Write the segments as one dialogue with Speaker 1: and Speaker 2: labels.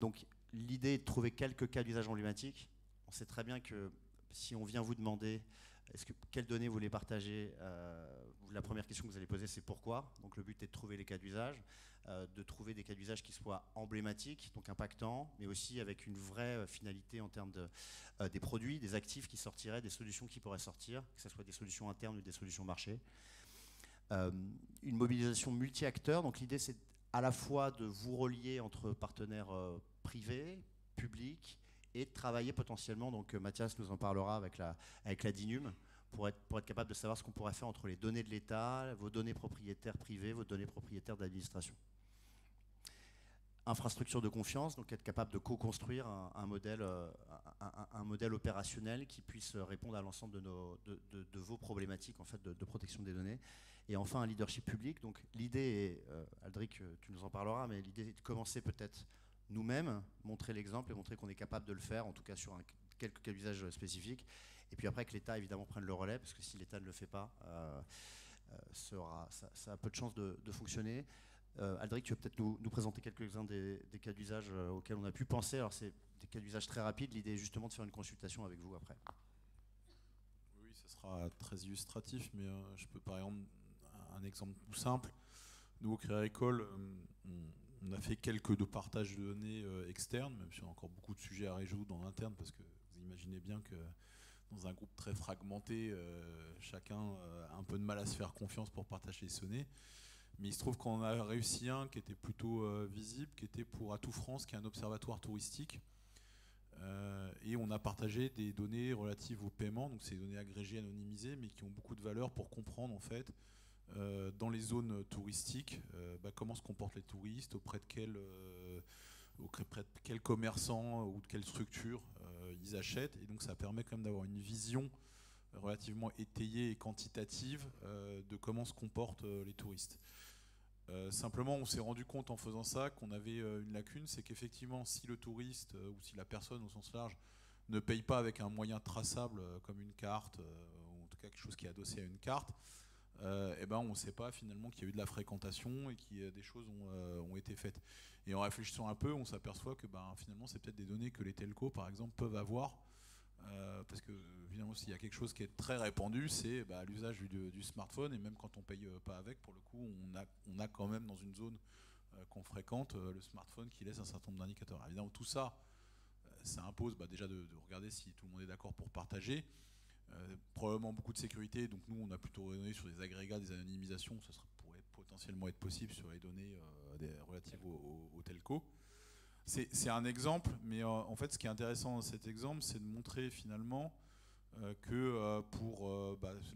Speaker 1: Donc l'idée est de trouver quelques cas d'usage emblématiques. On sait très bien que si on vient vous demander quelles données vous voulez partager, la première question que vous allez poser c'est pourquoi. Donc le but est de trouver les cas d'usage, de trouver des cas d'usage qui soient emblématiques, donc impactants, mais aussi avec une vraie finalité en termes des produits, des actifs qui sortiraient, des solutions qui pourraient sortir, que ce soit des solutions internes ou des solutions marché. Une mobilisation multi-acteurs, donc l'idée c'est à la fois de vous relier entre partenaires privés, publics, et de travailler potentiellement, donc Mathias nous en parlera avec la DINUM, pour être capable de savoir ce qu'on pourrait faire entre les données de l'État, vos données propriétaires privées, vos données propriétaires d'administration. Infrastructure de confiance, donc être capable de co-construire un modèle opérationnel qui puisse répondre à l'ensemble de vos problématiques en fait, de protection des données. Et enfin, un leadership public. Donc l'idée est, Aldric, tu nous en parleras, mais l'idée est de commencer peut-être nous-mêmes, montrer l'exemple et montrer qu'on est capable de le faire, en tout cas sur quelques cas d'usage spécifiques. Et puis après que l'État évidemment prenne le relais, parce que si l'État ne le fait pas, ça a peu de chances de fonctionner. Aldric, tu veux peut-être nous présenter quelques-uns des cas d'usage auxquels on a pu penser. Alors c'est des cas d'usage très rapides, l'idée est justement de faire une consultation avec vous après.
Speaker 2: Oui, ça sera très illustratif, mais je peux par exemple un exemple tout simple. Nous au Crédit Agricole, on a fait quelques de partages de données externes, même si on a encore beaucoup de sujets à résoudre en interne, parce que vous imaginez bien que dans un groupe très fragmenté, chacun a un peu de mal à se faire confiance pour partager ses données. Mais il se trouve qu'on a réussi un qui était plutôt visible, qui était pour Atout France, qui est un observatoire touristique. Et on a partagé des données relatives au paiement, donc c'est des données agrégées, anonymisées, mais qui ont beaucoup de valeur pour comprendre en fait dans les zones touristiques comment se comportent les touristes, auprès de quels commerçants ou de quelles structures ils achètent. Et donc ça permet quand même d'avoir une vision relativement étayée et quantitative de comment se comportent les touristes. Simplement, on s'est rendu compte en faisant ça qu'on avait une lacune, c'est qu'effectivement, si le touriste ou si la personne au sens large ne paye pas avec un moyen traçable comme une carte, ou en tout cas quelque chose qui est adossé à une carte, on ne sait pas finalement qu'il y a eu de la fréquentation et que des choses ont été faites. Et en réfléchissant un peu, on s'aperçoit que finalement, c'est peut-être des données que les telcos, par exemple, peuvent avoir. Parce que évidemment s'il y a quelque chose qui est très répandu, c'est l'usage du smartphone, et même quand on paye pas avec, pour le coup on a quand même dans une zone qu'on fréquente le smartphone qui laisse un certain nombre d'indicateurs. Alors, évidemment tout ça, ça impose déjà de regarder si tout le monde est d'accord pour partager. Probablement beaucoup de sécurité, donc nous on a plutôt raisonné sur des agrégats, des anonymisations, ça pourrait potentiellement être possible sur les données relatives aux telcos. C'est un exemple, mais en fait, ce qui est intéressant dans cet exemple, c'est de montrer finalement que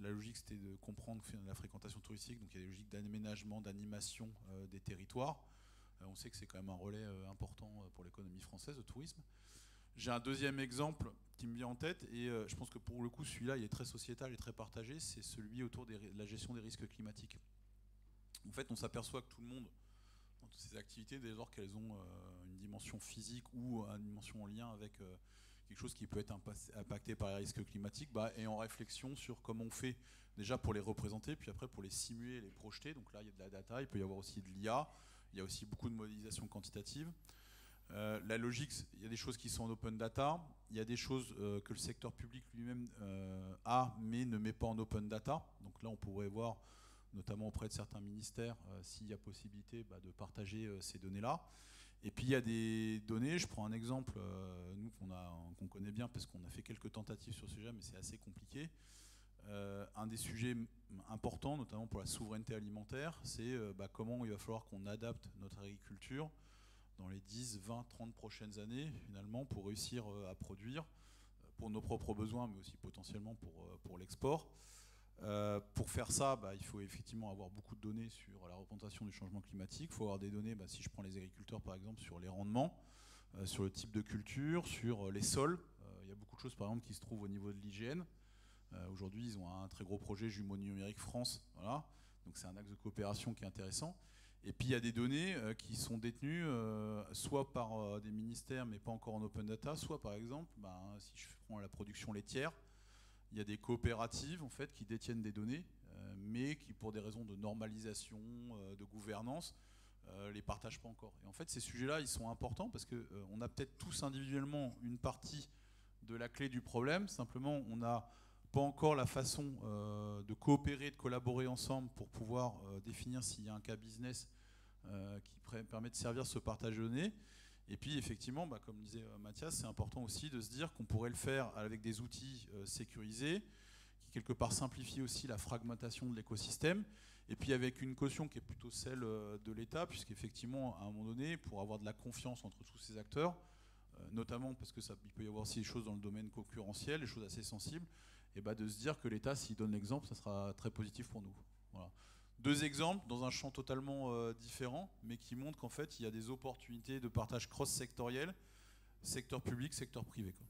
Speaker 2: la logique, c'était de comprendre la fréquentation touristique. Donc il y a des logiques d'aménagement, d'animation des territoires. On sait que c'est quand même un relais important pour l'économie française, le tourisme. J'ai un deuxième exemple qui me vient en tête, et je pense que pour le coup, celui-là, il est très sociétal et très partagé, c'est celui autour de la gestion des risques climatiques. En fait, on s'aperçoit que tout le monde, dans toutes ces activités, dès lors qu'elles ont une dimension physique ou une dimension en lien avec quelque chose qui peut être impacté par les risques climatiques, est en réflexion sur comment on fait déjà pour les représenter, puis après pour les simuler et les projeter. Donc là, il y a de la data, il peut y avoir aussi de l'IA, il y a aussi beaucoup de modélisation quantitative. La logique, il y a des choses qui sont en open data, il y a des choses que le secteur public lui-même a, mais ne met pas en open data. Donc là, on pourrait voir notamment auprès de certains ministères, s'il y a possibilité de partager ces données-là. Et puis il y a des données, je prends un exemple, nous qu'on connaît bien parce qu'on a fait quelques tentatives sur ce sujet, mais c'est assez compliqué. Un des sujets importants, notamment pour la souveraineté alimentaire, c'est comment il va falloir qu'on adapte notre agriculture dans les 10, 20, 30 prochaines années, finalement, pour réussir à produire, pour nos propres besoins, mais aussi potentiellement pour l'export. Pour faire ça, il faut effectivement avoir beaucoup de données sur la représentation du changement climatique. Il faut avoir des données, si je prends les agriculteurs par exemple, sur les rendements, sur le type de culture, sur les sols. Il y a beaucoup de choses par exemple qui se trouvent au niveau de l'hygiène. Aujourd'hui, ils ont un très gros projet jumeau numérique France. Voilà. Donc c'est un axe de coopération qui est intéressant. Et puis il y a des données qui sont détenues soit par des ministères mais pas encore en open data, soit par exemple, si je prends la production laitière, il y a des coopératives en fait, qui détiennent des données, mais qui, pour des raisons de normalisation, de gouvernance, les partagent pas encore. Et en fait, ces sujets-là, ils sont importants parce qu'on a peut-être tous individuellement une partie de la clé du problème. Simplement, on n'a pas encore la façon de coopérer, de collaborer ensemble pour pouvoir définir s'il y a un cas business qui permet de servir ce partage de données. Et puis, effectivement, comme disait Mathias, c'est important aussi de se dire qu'on pourrait le faire avec des outils sécurisés, qui quelque part simplifient aussi la fragmentation de l'écosystème. Et puis avec une caution qui est plutôt celle de l'État, puisqu'effectivement, à un moment donné, pour avoir de la confiance entre tous ces acteurs, notamment parce qu'il peut y avoir aussi des choses dans le domaine concurrentiel, des choses assez sensibles, et de se dire que l'État, s'il donne l'exemple, ça sera très positif pour nous. Voilà. 2 exemples dans un champ totalement différent, mais qui montrent qu'en fait, il y a des opportunités de partage cross-sectoriel, secteur public, secteur privé, quoi.